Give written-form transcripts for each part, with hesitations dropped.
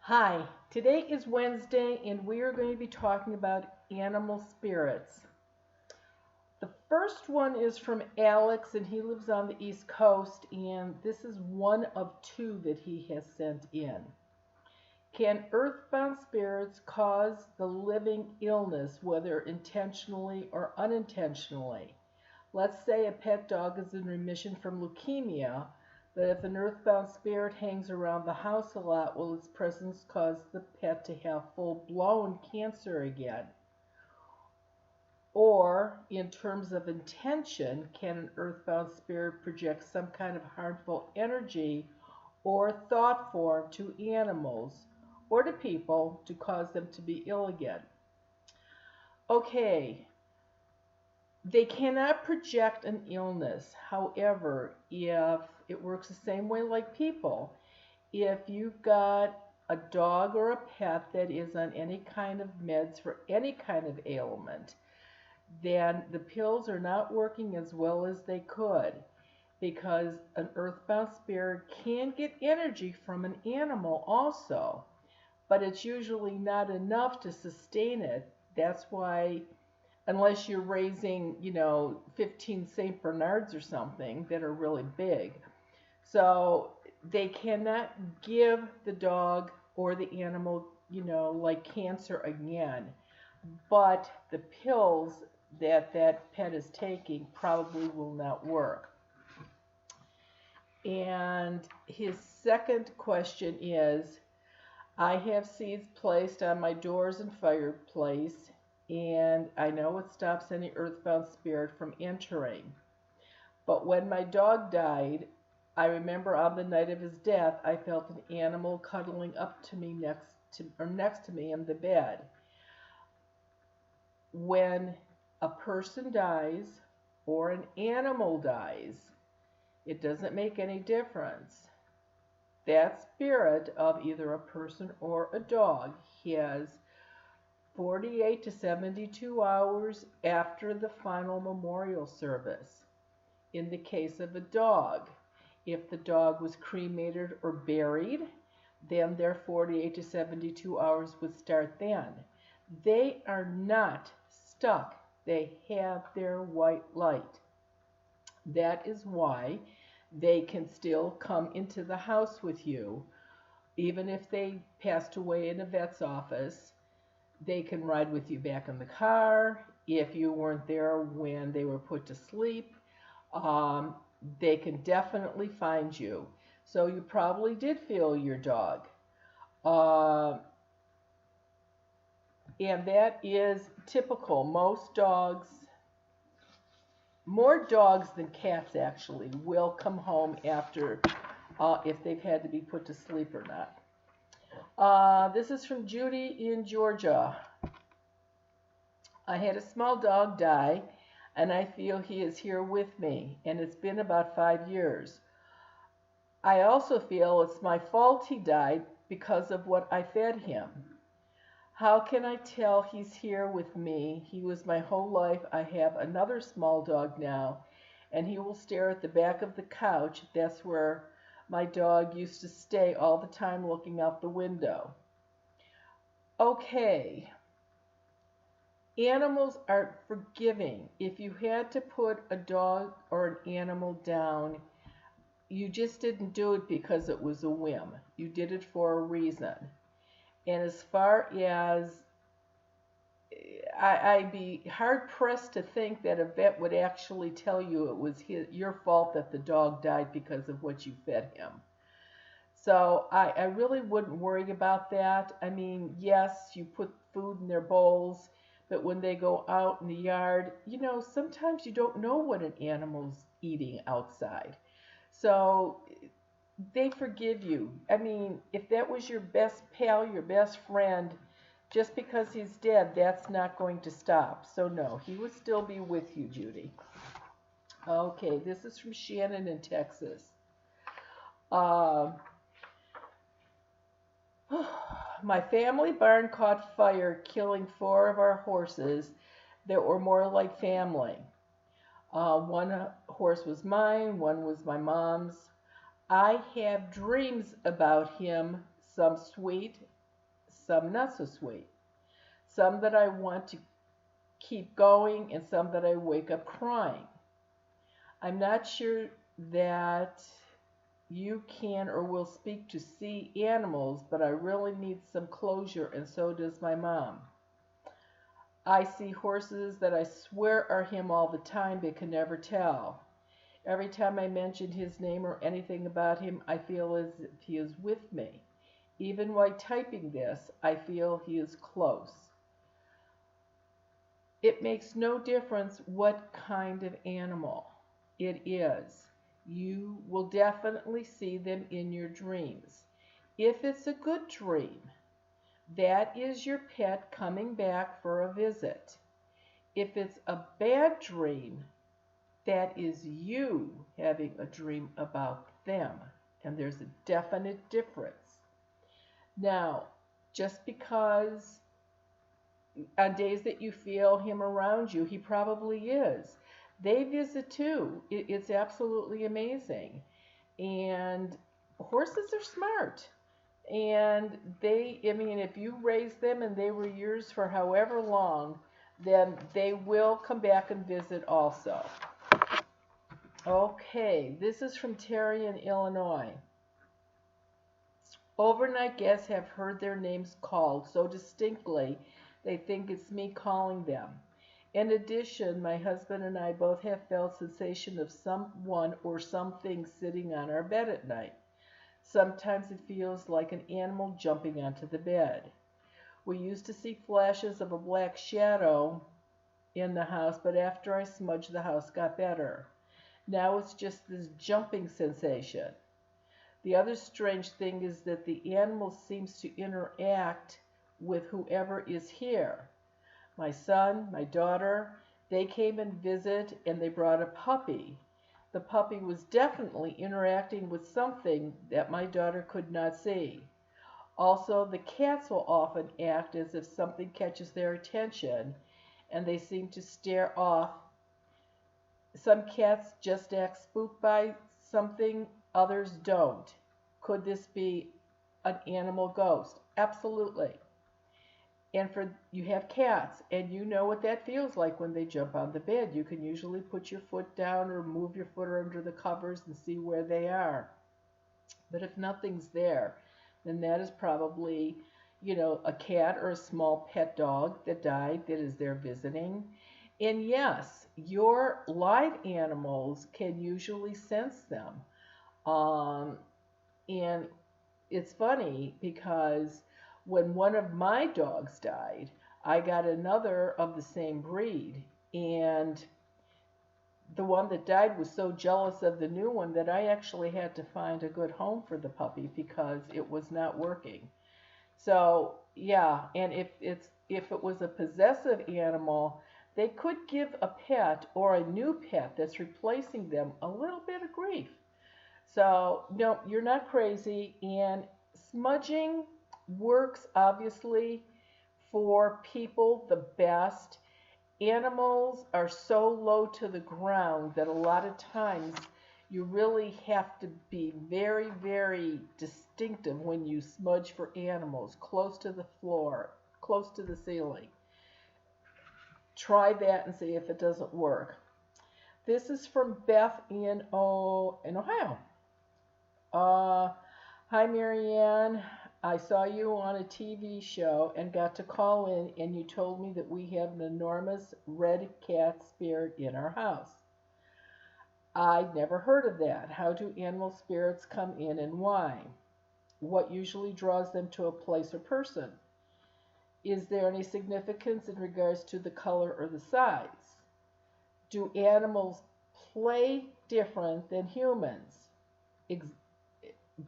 Hi, today is Wednesday and we are going to be talking about animal spirits. The first one is from Alex and he lives on the East Coast and this is one of two that he has sent in. Can earthbound spirits cause the living illness, whether intentionally or unintentionally? Let's say a pet dog is in remission from leukemia, but if an earthbound spirit hangs around the house a lot, will its presence cause the pet to have full-blown cancer again? Or, in terms of intention, can an earthbound spirit project some kind of harmful energy or thought form to animals or to people to cause them to be ill again? Okay, they cannot project an illness. However, if it works the same way like people, if you've got a dog or a pet that is on any kind of meds for any kind of ailment, then the pills are not working as well as they could because an earthbound spirit can get energy from an animal also, but it's usually not enough to sustain it. That's why unless you're raising, 15 St. Bernards or something that are really big. So they cannot give the dog or the animal, like cancer again. But the pills that that pet is taking probably will not work. And his second question is, I have seeds placed on my doors and fireplace, and I know it stops any earthbound spirit from entering. But when my dog died, I remember on the night of his death, I felt an animal cuddling up to me next to me in the bed. When a person dies or an animal dies, it doesn't make any difference. That spirit of either a person or a dog has 48 to 72 hours after the final memorial service. In the case of a dog, if the dog was cremated or buried, then their 48 to 72 hours would start then. They are not stuck. They have their white light. That is why they can still come into the house with you, even if they passed away in a vet's office. They can ride with you back in the car. If you weren't there when they were put to sleep, they can definitely find you. So you probably did feel your dog. And that is typical. Most dogs, more dogs than cats actually, will come home after if they've had to be put to sleep or not. This is from Judy in Georgia. I had a small dog die, and I feel he is here with me, and it's been about 5 years. I also feel it's my fault he died because of what I fed him. How can I tell he's here with me? He was my whole life. I have another small dog now, and he will stare at the back of the couch. That's where my dog used to stay all the time looking out the window. Okay. Animals are forgiving. If you had to put a dog or an animal down, you just didn't do it because it was a whim. You did it for a reason. And as far as I'd be hard pressed to think that a vet would actually tell you it was your fault that the dog died because of what you fed him. So I really wouldn't worry about that. I mean, yes, you put food in their bowls, but when they go out in the yard, sometimes you don't know what an animal's eating outside. So they forgive you. I mean, if that was your best pal, your best friend, just because he's dead, that's not going to stop. So no, he would still be with you, Judy. Okay, this is from Shannon in Texas. My family barn caught fire, killing 4 of our horses that were more like family. One horse was mine, one was my mom's. I have dreams about him, some sweet some not so sweet. Some that I want to keep going, and some that I wake up crying. I'm not sure that you can or will speak to sea animals, but I really need some closure, and so does my mom. I see horses that I swear are him all the time, but can never tell. Every time I mention his name or anything about him, I feel as if he is with me. Even while typing this, I feel he is close. It makes no difference what kind of animal it is. You will definitely see them in your dreams. If it's a good dream, that is your pet coming back for a visit. If it's a bad dream, that is you having a dream about them. And there's a definite difference. Now, just because on days that you feel him around you, he probably is. They visit too. It's absolutely amazing. And horses are smart. And I mean, if you raise them and they were yours for however long, then they will come back and visit also. Okay, this is from Terry in Illinois. Overnight guests have heard their names called so distinctly they think it's me calling them. In addition, my husband and I both have felt sensation of someone or something sitting on our bed at night. Sometimes it feels like an animal jumping onto the bed. We used to see flashes of a black shadow in the house, but after I smudged the house got better. Now it's just this jumping sensation. The other strange thing is that the animal seems to interact with whoever is here. My son, my daughter, they came and visit and they brought a puppy. The puppy was definitely interacting with something that my daughter could not see. Also, the cats will often act as if something catches their attention and they seem to stare off. Some cats just act spooked by something, others don't. Could this be an animal ghost? Absolutely. And you have cats, and you know what that feels like when they jump on the bed. You can usually put your foot down or move your foot under the covers and see where they are. But if nothing's there, then that is probably, a cat or a small pet dog that died that is there visiting. And yes, your live animals can usually sense them. And it's funny because when one of my dogs died, I got another of the same breed. And the one that died was so jealous of the new one that I actually had to find a good home for the puppy because it was not working. So, yeah, and if it was a possessive animal, they could give a pet or a new pet that's replacing them a little bit of grief. So, no, you're not crazy. And smudging works obviously for people the best. Animals are so low to the ground that a lot of times you really have to be very, very distinctive when you smudge for animals close to the floor, close to the ceiling. Try that and see if it doesn't work. This is from Beth in Ohio. Hi, Marianne. I saw you on a TV show and got to call in, and you told me that we have an enormous red cat spirit in our house. I'd never heard of that. How do animal spirits come in and why? What usually draws them to a place or person? Is there any significance in regards to the color or the size? Do animals play different than humans?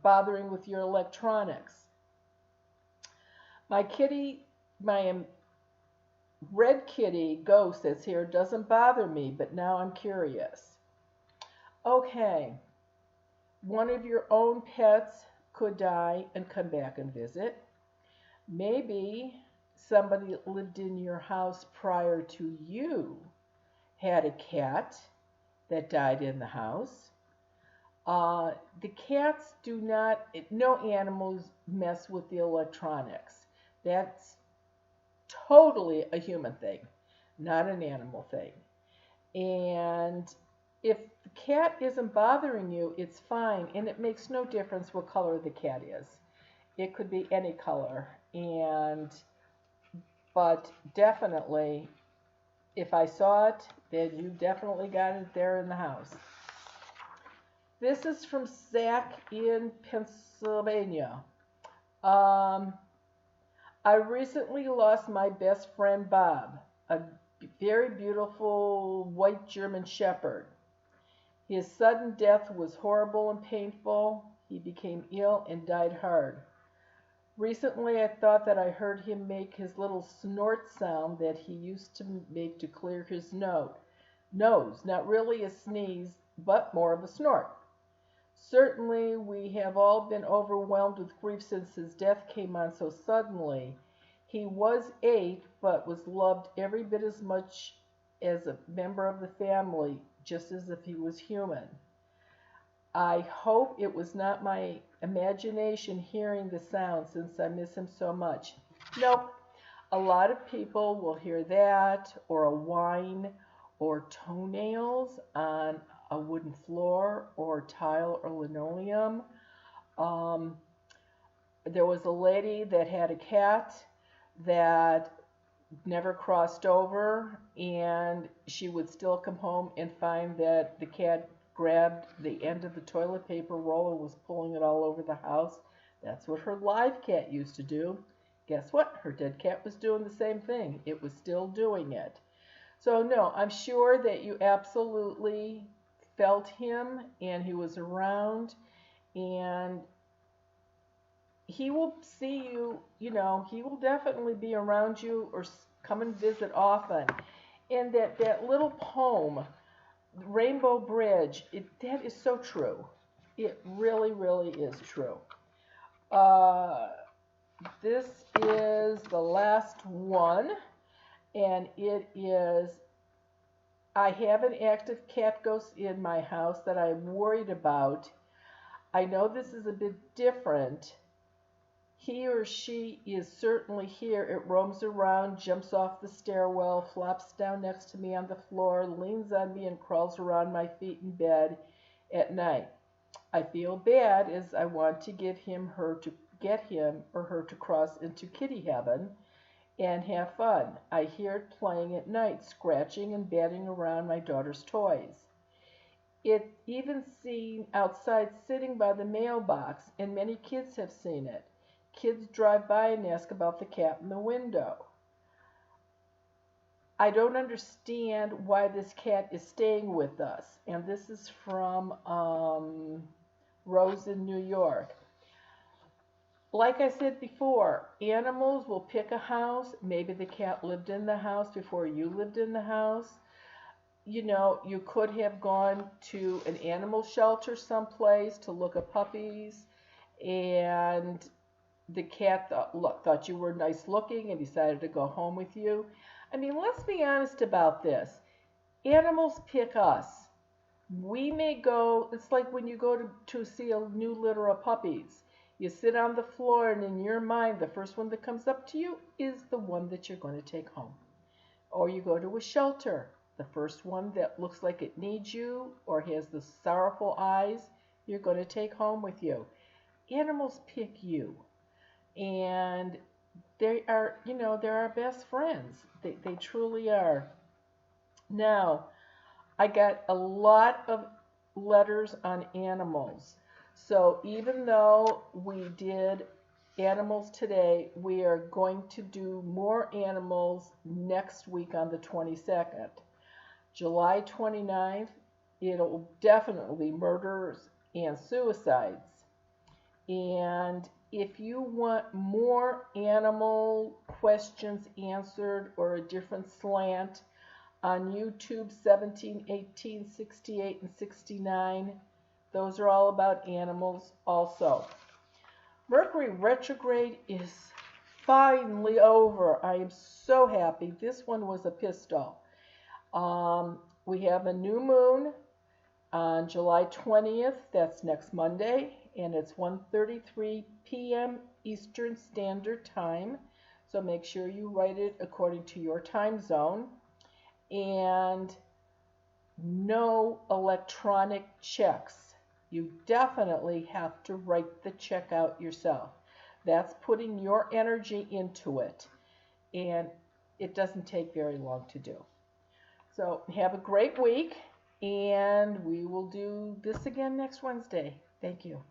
Bothering with your electronics? My red kitty ghost that's here doesn't bother me, but now I'm curious. Okay, one of your own pets could die and come back and visit. Maybe somebody that lived in your house prior to you had a cat that died in the house. The cats no animals mess with the electronics. That's totally a human thing, not an animal thing. And if the cat isn't bothering you, it's fine. And it makes no difference what color the cat is. It could be any color. But definitely, if I saw it, then you definitely got it there in the house. This is from Zach in Pennsylvania. Um, I recently lost my best friend Bob, a very beautiful white German shepherd. His sudden death was horrible and painful. He became ill and died hard. Recently, I thought that I heard him make his little snort sound that he used to make to clear his nose, not really a sneeze, but more of a snort. Certainly, we have all been overwhelmed with grief since his death came on so suddenly. He was 8, but was loved every bit as much as a member of the family, just as if he was human. I hope it was not my imagination hearing the sound since I miss him so much. Nope, a lot of people will hear that, or a whine, or toenails on a wooden floor, or tile or linoleum. Um, there was a lady that had a cat that never crossed over, and she would still come home and find that the cat grabbed the end of the toilet paper roll and was pulling it all over the house. That's what her live cat used to do. Guess what? Her dead cat was doing the same thing. It was still doing it. So, no, I'm sure that you absolutely felt him and he was around, and he will see you, he will definitely be around you or come and visit often. And that little poem, Rainbow Bridge, that is so true. It really, really is true. Uh, this is the last one, and it is, I have an active cat ghost in my house that I'm worried about. I know this is a bit different. He or she is certainly here. It roams around, jumps off the stairwell, flops down next to me on the floor, leans on me, and crawls around my feet in bed at night. I feel bad as I want to get him or her to cross into kitty heaven and have fun. I hear it playing at night, scratching and batting around my daughter's toys. It's even seen outside sitting by the mailbox, and many kids have seen it. Kids drive by and ask about the cat in the window. I don't understand why this cat is staying with us. And this is from Rose in New York. Like I said before, animals will pick a house. Maybe the cat lived in the house before you lived in the house. You could have gone to an animal shelter someplace to look at puppies, and the cat thought you were nice looking and decided to go home with you. I mean, let's be honest about this. Animals pick us. We may go, it's like when you go to see a new litter of puppies. You sit on the floor, and in your mind, the first one that comes up to you is the one that you're going to take home. Or you go to a shelter. The first one that looks like it needs you or has the sorrowful eyes, you're going to take home with you. Animals pick you. And they're our best friends. They truly are. Now, I got a lot of letters on animals. So even though we did animals today, we are going to do more animals next week on the 22nd. July 29th, it'll definitely be murders and suicides. And if you want more animal questions answered or a different slant on YouTube 17, 18, 68, and 69, those are all about animals also. Mercury retrograde is finally over. I am so happy. This one was a pistol. We have a new moon on July 20th. That's next Monday, and it's 1:33 p.m. Eastern Standard Time. So make sure you write it according to your time zone. And no electronic checks. You definitely have to write the check out yourself. That's putting your energy into it. And it doesn't take very long to do. So have a great week, and we will do this again next Wednesday. Thank you.